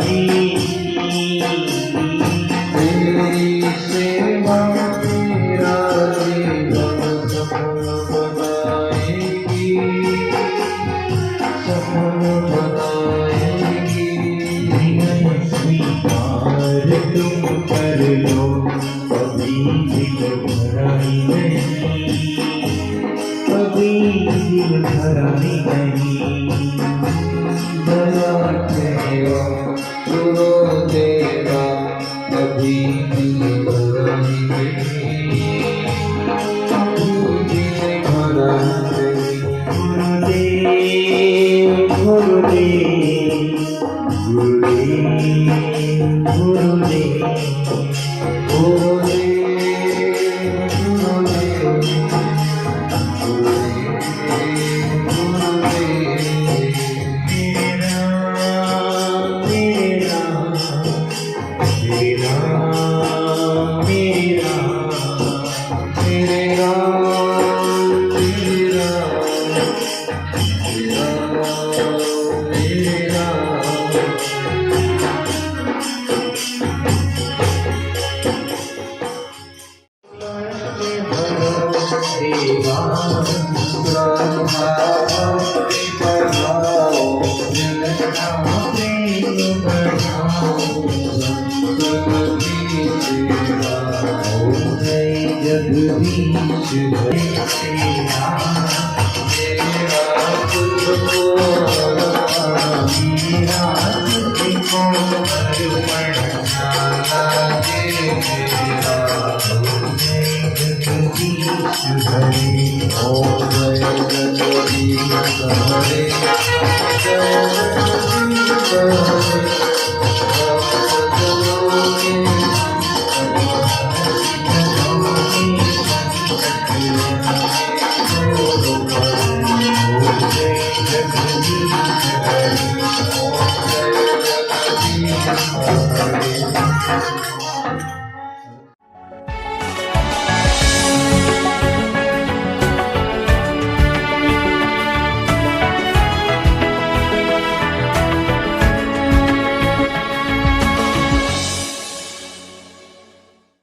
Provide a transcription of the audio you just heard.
भराई तेरी सेवा मेरा जीवन सफल बनाएगी, सफल बनाएगी। स्वीकार तुम कर लो, कभी दिल भराई नहीं, कभी दिल भराई नहीं। दया तेरा सुनो तेरा, कभी दिल भराई नहीं, कभी दिल भराई नहीं। गुरुदेव गुरुदेव गुरुदेव गुरुदेव जगदीश तेरा तुझको मेरा तुझको अर्पण तेरा जगदीश हरे ओ जय जगदीश हरे जय जगदीश हरे।